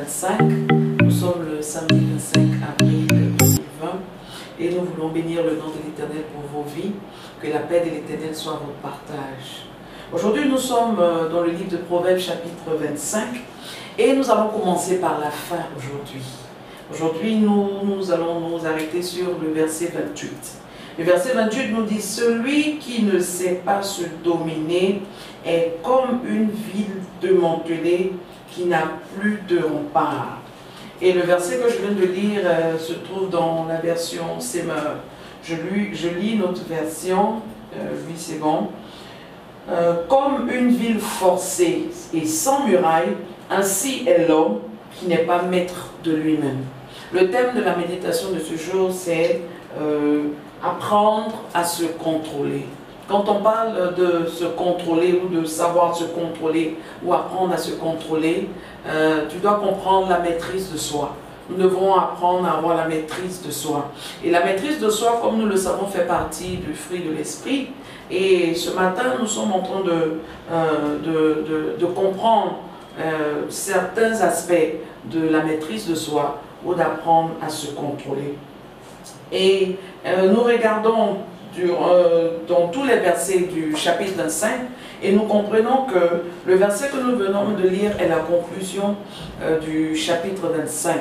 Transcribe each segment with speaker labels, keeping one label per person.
Speaker 1: 25. Nous sommes le samedi 25 avril 2020 et nous voulons bénir le nom de l'Éternel pour vos vies. Que la paix de l'Éternel soit votre partage. Aujourd'hui, nous sommes dans le livre de Proverbes chapitre 25 et nous allons commencer par la fin aujourd'hui. Aujourd'hui, nous allons nous arrêter sur le verset 28. Le verset 28 nous dit « Celui qui ne sait pas se dominer est comme une ville démantelée qui n'a plus de rempart. » Et le verset que je viens de lire se trouve dans la version Semeur. Je lis notre version, oui c'est bon. Comme une ville forcée et sans muraille, ainsi est l'homme qui n'est pas maître de lui-même. Le thème de la méditation de ce jour, c'est apprendre à se contrôler. Quand on parle de se contrôler ou de savoir se contrôler ou apprendre à se contrôler, tu dois comprendre la maîtrise de soi. Nous devons apprendre à avoir la maîtrise de soi. Et la maîtrise de soi, comme nous le savons, fait partie du fruit de l'esprit. Et ce matin, nous sommes en train de comprendre certains aspects de la maîtrise de soi ou d'apprendre à se contrôler. Et nous regardons dans tous les versets du chapitre 25 et nous comprenons que le verset que nous venons de lire est la conclusion du chapitre 25.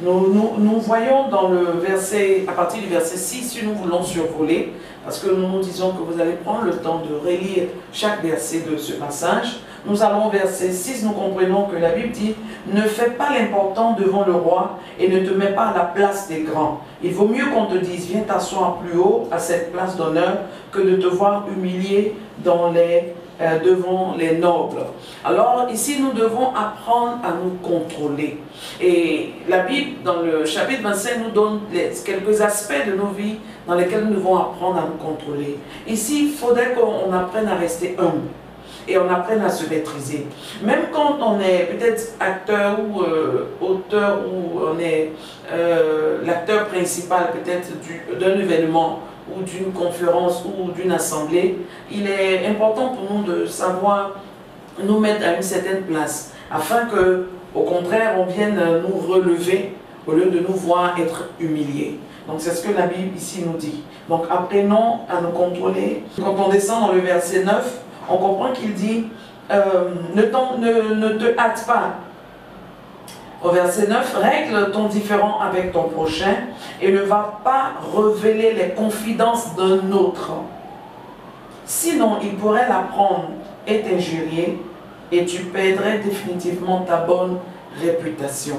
Speaker 1: Nous voyons dans le verset, à partir du verset 6, si nous voulons survoler, parce que nous nous disons que vous allez prendre le temps de relire chaque verset de ce passage. Nous allons au verset 6, nous comprenons que la Bible dit « Ne fais pas l'important devant le roi et ne te mets pas à la place des grands. Il vaut mieux qu'on te dise « Viens t'asseoir plus haut à cette place d'honneur que de te voir humilié devant les nobles. » Alors ici, nous devons apprendre à nous contrôler. Et la Bible, dans le chapitre 25, nous donne quelques aspects de nos vies dans lesquels nous devons apprendre à nous contrôler. Ici, il faudrait qu'on apprenne à rester humble. Et on apprenne à se maîtriser. Même quand on est peut-être acteur ou auteur ou on est l'acteur principal peut-être d'un événement ou d'une conférence ou d'une assemblée, il est important pour nous de savoir nous mettre à une certaine place afin que, au contraire, on vienne nous relever au lieu de nous voir être humiliés. Donc c'est ce que la Bible ici nous dit. Donc apprenons à nous contrôler. Quand on descend dans le verset 9, on comprend qu'il dit ne te hâte pas. Au verset 9, règle ton différend avec ton prochain et ne va pas révéler les confidences d'un autre. Sinon, il pourrait l'apprendre et t'injurier et tu perdrais définitivement ta bonne réputation.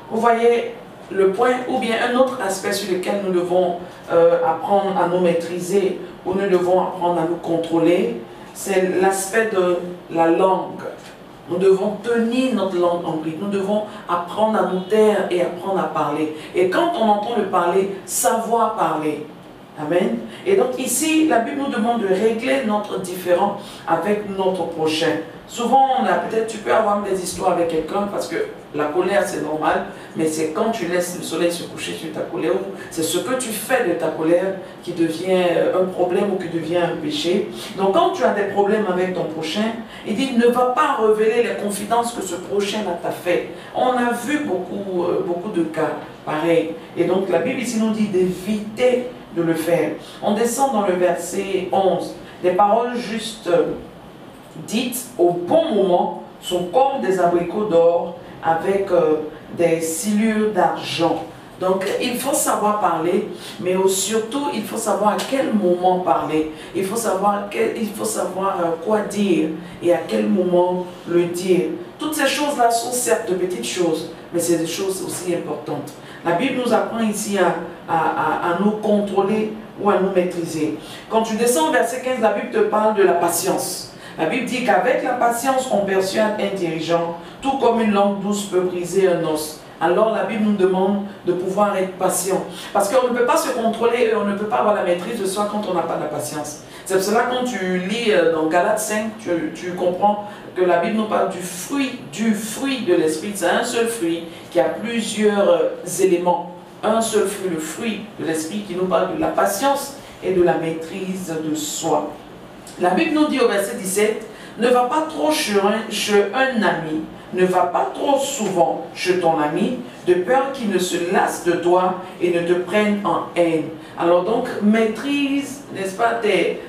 Speaker 1: Vous voyez le point, ou bien un autre aspect sur lequel nous devons apprendre à nous maîtriser ou nous devons apprendre à nous contrôler, c'est l'aspect de la langue. Nous devons tenir notre langue en bride. Nous devons apprendre à nous taire et apprendre à parler. Et quand on entend le parler, savoir parler. Amen. Et donc ici, la Bible nous demande de régler notre différend avec notre prochain. Souvent, peut-être tu peux avoir des histoires avec quelqu'un parce que la colère c'est normal, mais c'est quand tu laisses le soleil se coucher sur ta colère, c'est ce que tu fais de ta colère qui devient un problème ou qui devient un péché. Donc quand tu as des problèmes avec ton prochain, il dit ne va pas révéler les confidences que ce prochain t'a fait. On a vu beaucoup de cas pareils. Et donc la Bible ici nous dit d'éviter de le faire. On descend dans le verset 11. Les paroles justes dites au bon moment sont comme des abricots d'or avec des silures d'argent. Donc il faut savoir parler, mais surtout il faut savoir à quel moment parler. Il faut savoir quoi dire et à quel moment le dire. Toutes ces choses-là sont certes de petites choses, mais c'est des choses aussi importantes. La Bible nous apprend ici à nous contrôler ou à nous maîtriser. Quand tu descends au verset 15, la Bible te parle de la patience. La Bible dit qu'avec la patience, on persuade un dirigeant, tout comme une langue douce peut briser un os. Alors la Bible nous demande de pouvoir être patient. Parce qu'on ne peut pas se contrôler et on ne peut pas avoir la maîtrise de soi quand on n'a pas de la patience. C'est pour cela quand tu lis dans Galates 5, tu comprends que la Bible nous parle du fruit de l'esprit. C'est un seul fruit qui a plusieurs éléments. Un seul fruit, le fruit de l'esprit qui nous parle de la patience et de la maîtrise de soi. La Bible nous dit au verset 17, ne va pas trop chez un ami, ne va pas trop souvent chez ton ami, de peur qu'il ne se lasse de toi et ne te prenne en haine. Alors donc, maîtrise, n'est-ce pas, tes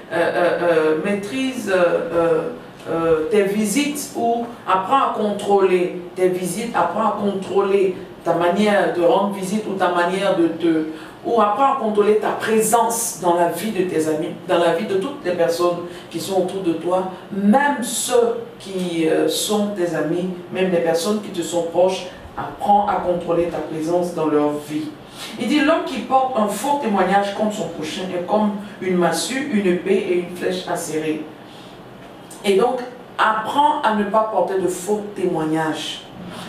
Speaker 1: visites, ou apprends à contrôler tes visites, apprends à contrôler ta manière de rendre visite ou ta manière ou apprends à contrôler ta présence dans la vie de tes amis, dans la vie de toutes les personnes qui sont autour de toi, même ceux qui sont tes amis, même les personnes qui te sont proches. Apprends à contrôler ta présence dans leur vie. Il dit, l'homme qui porte un faux témoignage contre son prochain est comme une massue, une épée et une flèche acérée. Et donc, apprends à ne pas porter de faux témoignages.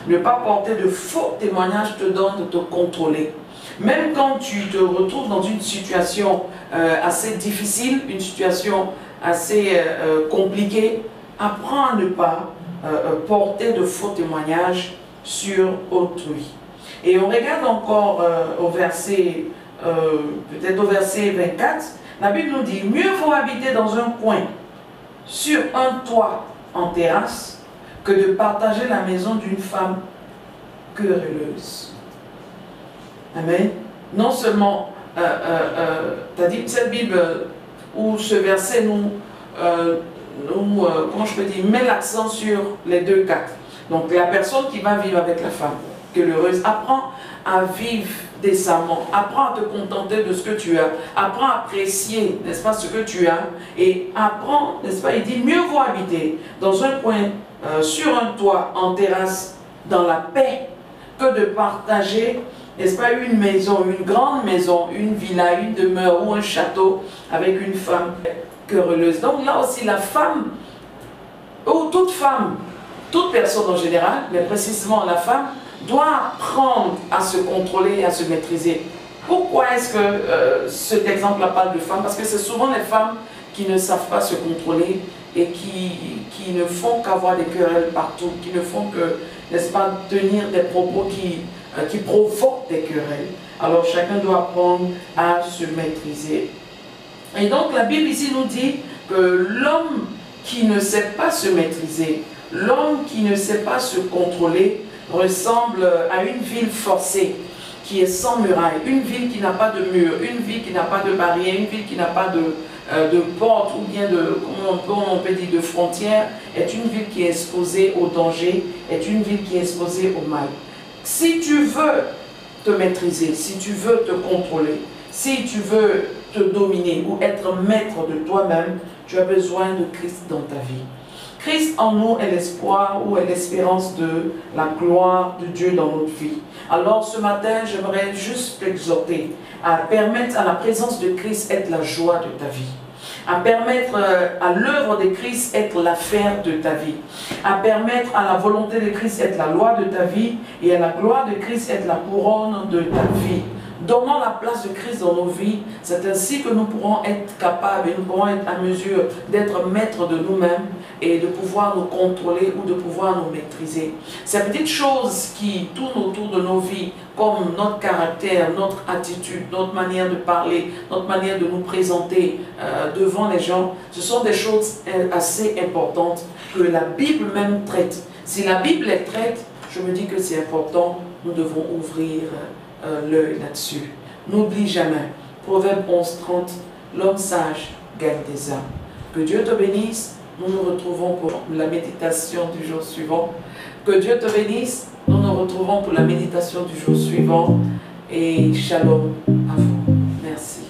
Speaker 1: Ne pas porter de faux témoignages te donne de te contrôler. Même quand tu te retrouves dans une situation assez difficile, une situation assez compliquée, apprends à ne pas porter de faux témoignages sur autrui. Et on regarde encore au verset, peut-être au verset 24, la Bible nous dit, mieux vaut habiter dans un coin, sur un toit en terrasse, que de partager la maison d'une femme querelleuse. Amen. Non seulement, cette Bible ou ce verset comment je peux dire, met l'accent sur les deux cas. Donc la personne qui va vivre avec la femme querelleuse, apprends à vivre décemment, apprends à te contenter de ce que tu as, apprends à apprécier, n'est-ce pas, ce que tu as, et apprends, n'est-ce pas, il dit, mieux vaut habiter dans un coin, sur un toit, en terrasse, dans la paix, que de partager, n'est-ce pas, une maison, une grande maison, une villa, une demeure ou un château avec une femme querelleuse. Donc là aussi, la femme, ou toute femme, toute personne en général, mais précisément la femme, doit apprendre à se contrôler et à se maîtriser. Pourquoi est-ce que cet exemple-là parle de femmes? Parce que c'est souvent les femmes qui ne savent pas se contrôler et qui ne font qu'avoir des querelles partout, qui ne font que, n'est-ce pas, tenir des propos qui provoquent des querelles. Alors chacun doit apprendre à se maîtriser. Et donc la Bible ici nous dit que l'homme qui ne sait pas se maîtriser, l'homme qui ne sait pas se contrôler, ressemble à une ville forcée qui est sans muraille, une ville qui n'a pas de mur, une ville qui n'a pas de barrière, une ville qui n'a pas de porte ou bien comment on peut dire, de frontières, est une ville qui est exposée au danger, est une ville qui est exposée au mal. Si tu veux te maîtriser, si tu veux te contrôler, si tu veux te dominer ou être maître de toi-même, tu as besoin de Christ dans ta vie. Christ en nous est l'espoir ou est l'espérance de la gloire de Dieu dans notre vie. Alors ce matin, j'aimerais juste t'exhorter à permettre à la présence de Christ être la joie de ta vie, à permettre à l'œuvre de Christ être l'affaire de ta vie, à permettre à la volonté de Christ être la loi de ta vie et à la gloire de Christ être la couronne de ta vie. Donnons la place de Christ dans nos vies, c'est ainsi que nous pourrons être capables et nous pourrons être à mesure d'être maîtres de nous-mêmes et de pouvoir nous contrôler ou de pouvoir nous maîtriser. Ces petites choses qui tournent autour de nos vies, comme notre caractère, notre attitude, notre manière de parler, notre manière de nous présenter devant les gens, ce sont des choses assez importantes que la Bible même traite. Si la Bible les traite, je me dis que c'est important, nous devons ouvrir l'œil là-dessus. N'oublie jamais, Proverbe 11:30, l'homme sage gagne des âmes. Que Dieu te bénisse. Nous nous retrouvons pour la méditation du jour suivant. Que Dieu te bénisse. Nous nous retrouvons pour la méditation du jour suivant. Et shalom à vous. Merci.